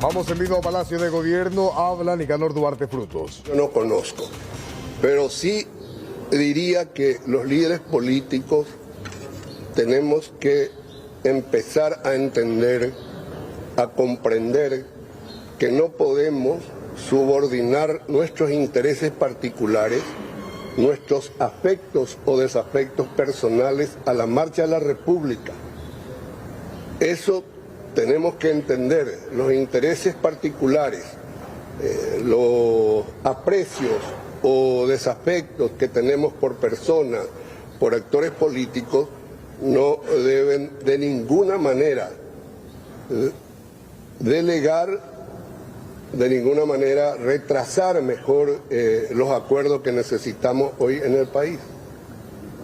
Vamos en vivo a Palacio de Gobierno. Habla Nicanor Duarte Frutos. Yo no conozco, pero sí diría que los líderes políticos tenemos que empezar a entender, a comprender que no podemos subordinar nuestros intereses particulares, nuestros afectos o desafectos personales a la marcha de la República. Eso tenemos que entender, los intereses particulares, los aprecios o desafectos que tenemos por personas, por actores políticos, no deben de ninguna manera delegar, de ninguna manera retrasar mejor los acuerdos que necesitamos hoy en el país.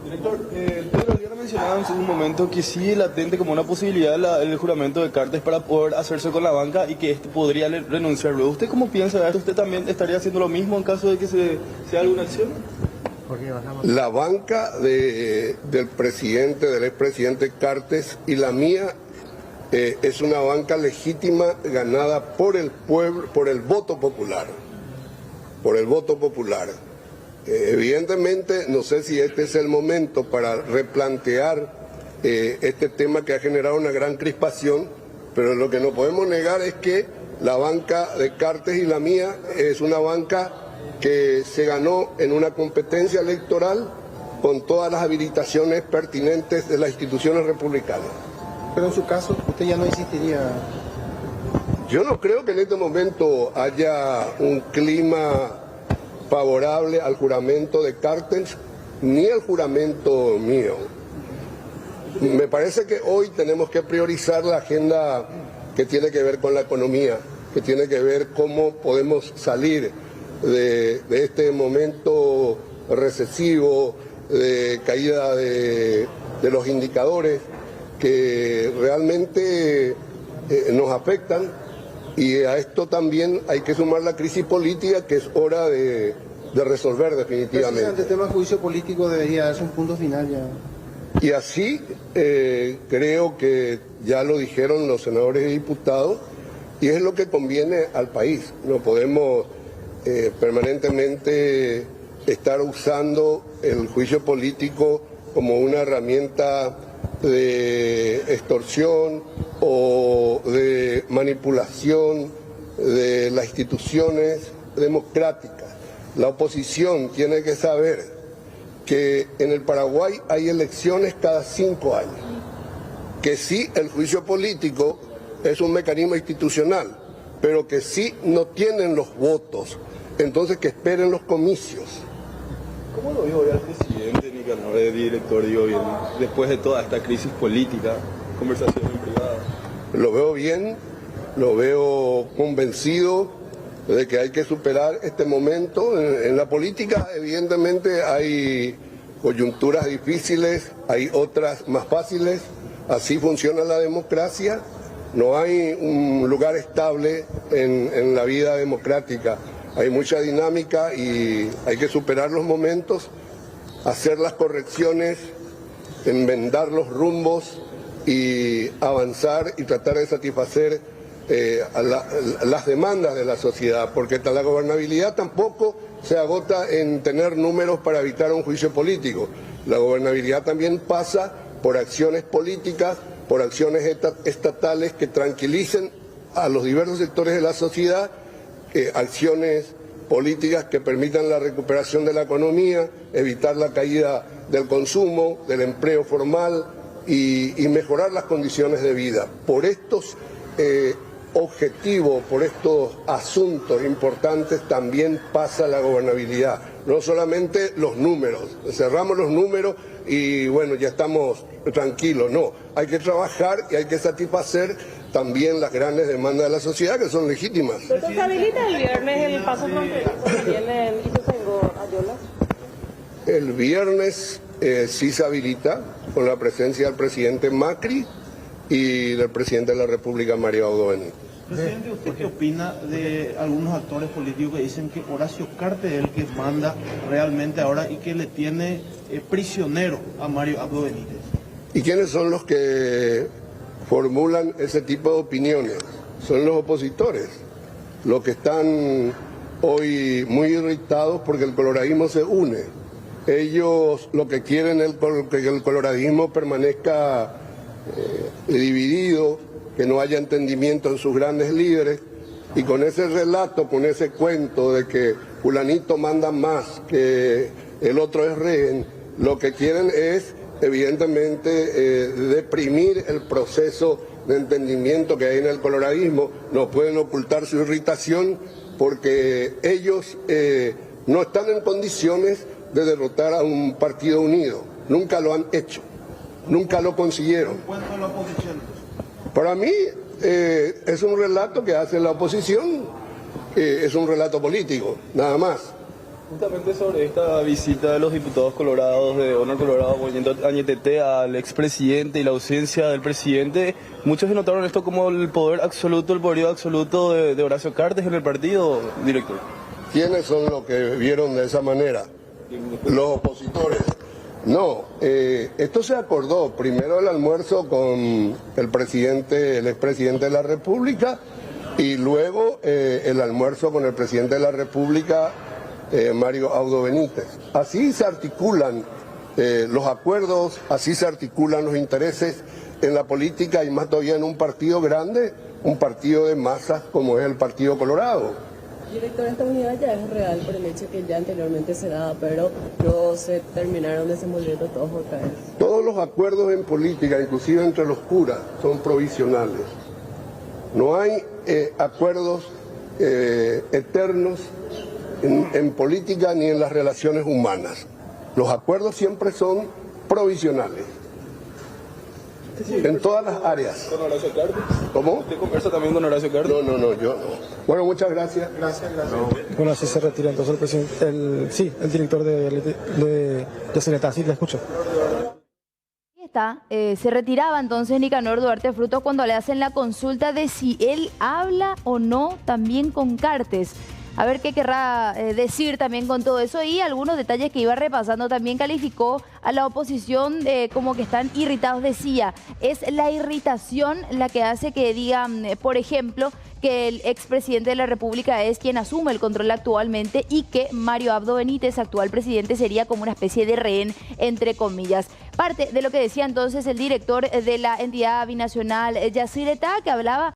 Director, Pedro Aguirre mencionaba en un momento que sí latente como una posibilidad el juramento de Cartes para poder hacerse con la banca y que este podría renunciar luego. ¿Usted cómo piensa de esto? ¿Usted también estaría haciendo lo mismo en caso de que se haga alguna acción? La banca del expresidente Cartes y la mía es una banca legítima ganada por el pueblo, por el voto popular. Por el voto popular. Evidentemente, no sé si este es el momento para replantear este tema que ha generado una gran crispación, pero lo que no podemos negar es que la banca de Cartes y la mía es una banca que se ganó en una competencia electoral con todas las habilitaciones pertinentes de las instituciones republicanas. Pero en su caso, usted ya no insistiría. Yo no creo que en este momento haya un clima favorable al juramento de Cartes ni al juramento mío. Me parece que hoy tenemos que priorizar la agenda que tiene que ver con la economía, que tiene que ver cómo podemos salir de este momento recesivo, de caída de los indicadores que realmente nos afectan. Y a esto también hay que sumar la crisis política que es hora de resolver definitivamente. Ante el tema del juicio político debería darse un punto final ya. Y así creo que ya lo dijeron los senadores y diputados y es lo que conviene al país. No podemos permanentemente estar usando el juicio político como una herramienta de extorsión o de manipulación de las instituciones democráticas. La oposición tiene que saber que en el Paraguay hay elecciones cada 5 años, que sí el juicio político es un mecanismo institucional, pero que sí no tienen los votos, entonces que esperen los comicios. ¿Cómo lo vio hoy al presidente Nicanor, director de gobierno, después de toda esta crisis política, conversación en privada? Lo veo bien, lo veo convencido de que hay que superar este momento. En la política evidentemente hay coyunturas difíciles, hay otras más fáciles, así funciona la democracia. No hay un lugar estable en la vida democrática. Hay mucha dinámica y hay que superar los momentos, hacer las correcciones, enmendar los rumbos y avanzar y tratar de satisfacer las demandas de la sociedad, porque la gobernabilidad tampoco se agota en tener números para evitar un juicio político. La gobernabilidad también pasa por acciones políticas, por acciones estatales que tranquilicen a los diversos sectores de la sociedad, acciones políticas que permitan la recuperación de la economía, evitar la caída del consumo, del empleo formal y mejorar las condiciones de vida. Por estos objetivos, por estos asuntos importantes también pasa la gobernabilidad, no solamente los números. Cerramos los números y bueno, ya estamos tranquilos, no. Hay que trabajar y hay que satisfacer también las grandes demandas de la sociedad que son legítimas. ¿Se habilita el viernes el paso fronterizo que viene en Ituzaingó, Ayolas? El viernes sí se habilita con la presencia del presidente Macri y del presidente de la República, Mario Abdo Benítez. Presidente, ¿usted qué opina de algunos actores políticos que dicen que Horacio Cartes es el que manda realmente ahora y que le tiene prisionero a Mario Abdo Benítez? ¿Y quiénes son los que formulan ese tipo de opiniones? son los opositores, los que están hoy muy irritados porque el coloradismo se une. Ellos lo que quieren es que el coloradismo permanezca dividido, que no haya entendimiento en sus grandes líderes, y con ese relato, con ese cuento de que fulanito manda más, que el otro es rehén, lo que quieren es evidentemente deprimir el proceso de entendimiento que hay en el coloradismo. No pueden ocultar su irritación porque ellos no están en condiciones de derrotar a un partido unido. Nunca lo han hecho, nunca lo consiguieron. ¿Cuánto a la oposición? Para mí es un relato que hace la oposición, es un relato político, nada más. Justamente sobre esta visita de los diputados colorados de Honor Colorado, Movimiento Añetete, al expresidente y la ausencia del presidente, muchos denotaron esto como el poder absoluto, el poderío absoluto de Horacio Cartes en el partido, director. ¿Quiénes son los que vieron de esa manera? Los opositores. No, esto se acordó primero el almuerzo con el presidente, el expresidente de la República, y luego el almuerzo con el presidente de la República, Mario Abdo Benítez. Así se articulan los acuerdos, así se articulan los intereses en la política, y más todavía en un partido grande, un partido de masas como es el Partido Colorado. Director, esta unidad ya es real por el hecho que ya anteriormente se daba, pero luego se terminaron desenvolviendo todos otra vez. Todos los acuerdos en política, inclusive entre los curas, son provisionales. No hay acuerdos eternos en política ni en las relaciones humanas. Los acuerdos siempre son provisionales. En todas las áreas. ¿Con Horacio Cartes? ¿Cómo? ¿Usted conversa también con Horacio Cartes? No, yo no. Bueno, muchas gracias. Gracias. Bueno, así se retira entonces el presidente, el director de Yacyretá, sí, le escucho. Se retiraba entonces Nicanor Duarte Frutos cuando le hacen la consulta de si él habla o no también con Cartes. A ver qué querrá decir también con todo eso, y algunos detalles que iba repasando. También calificó a la oposición como que están irritados. Decía, es la irritación la que hace que digan, por ejemplo, que el expresidente de la República es quien asume el control actualmente y que Mario Abdo Benítez, actual presidente, sería como una especie de rehén, entre comillas. Parte de lo que decía entonces el director de la entidad binacional Yacyretá, que hablaba